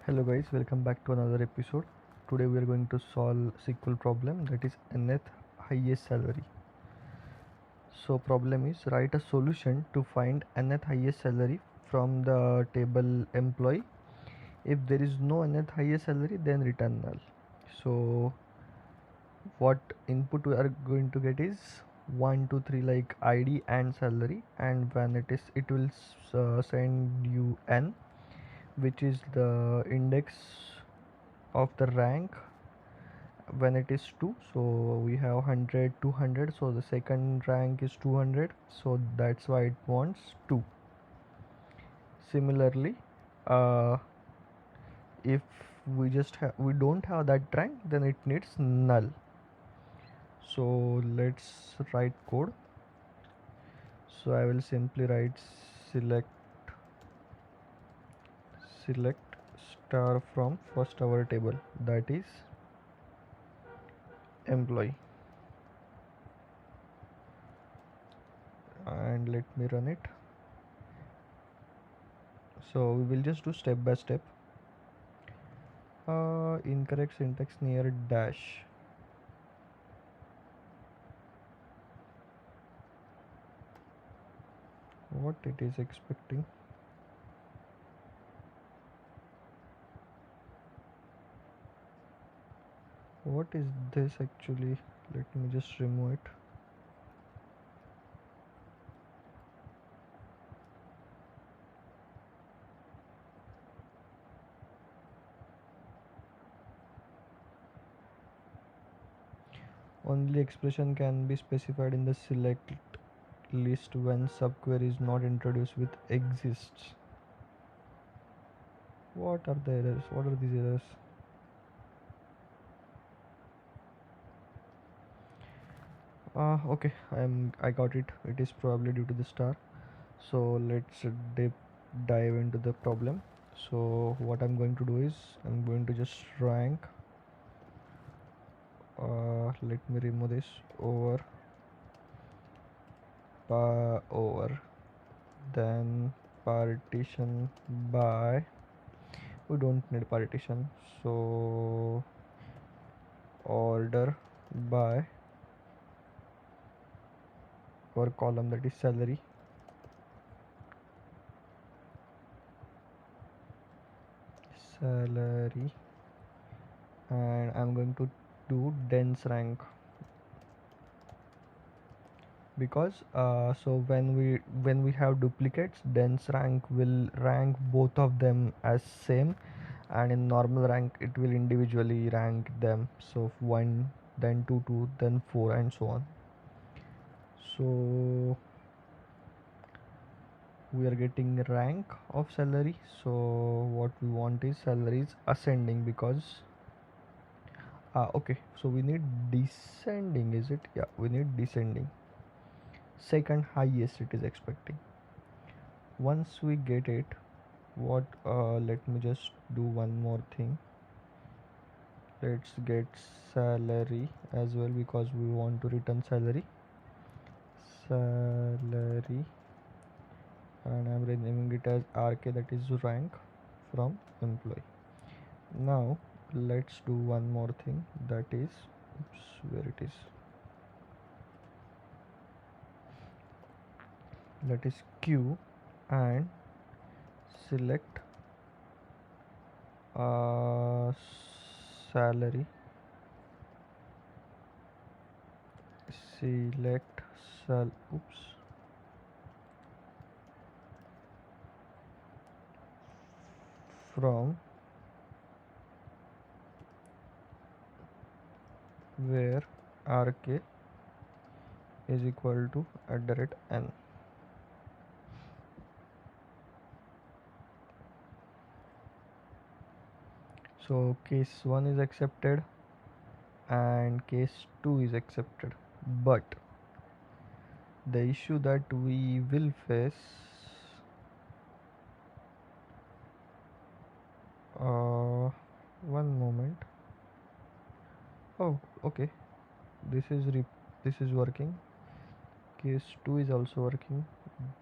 Hello guys, welcome back to another episode. Today we are going to solve SQL problem, that is nth highest salary. So problem is write a solution to find nth highest salary from the table employee. If there is no nth highest salary, then return null. So what input we are going to get is 1 2 3 like ID and salary, and when it will send you n, which is the index of the rank when it is 2. So we have 100 200, so the second rank is 200, so that's why it wants 2. Similarly, uh, if we don't have that rank, then it needs null. So let's write code. So I will simply write select star from first our table, that is employee, and let me run it. So we will just do step by step. Incorrect syntax near dash. What it is expecting? What is this actually? Let me just remove it. Only expression can be specified in the select list when subquery is not introduced with exists. What are the errors? What are these errors? Okay, I got it. It is probably due to the star. So let's dive into the problem. So what I'm going to do is I'm going to just rank. Let me remove this over, then partition by. We don't need partition, so order by our column, that is salary, and I'm going to do dense rank, because so when we have duplicates, dense rank will rank both of them as same, and in normal rank it will individually rank them. So 1, then 2 2, then 4, and so on. So we are getting rank of salary. So what we want is salary is ascending, because okay, so we need descending, is it? Yeah, we need descending. Second highest it is expecting. Once we get it, what let me just do one more thing. Let's get salary as well, because we want to return salary, and I'm renaming it as RK, that is rank from employee. Now let's do one more thing, that is, where it is, that is Q, and select salary, select sal oops from where RK is equal to @n. So case 1 is accepted and case 2 is accepted, but the issue that we will face, one moment. Oh, okay, this is working. Case 2 is also working.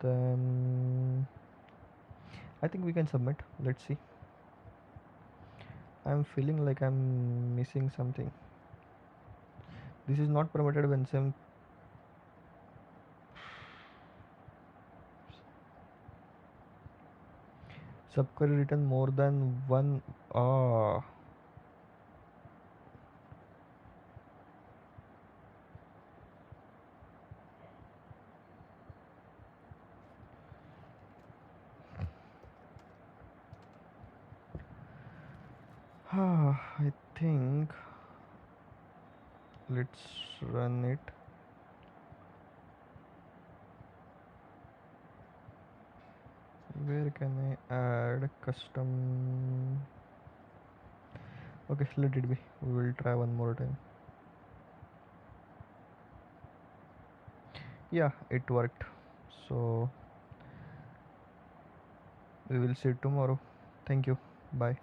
Then I think we can submit. Let's see. I'm feeling like I'm missing something. This is not permitted when some subquery written more than one. Ah, I think let's run it. Where can I add custom? Okay, let it be. We will try one more time. Yeah, it worked. So we will see tomorrow. Thank you. Bye.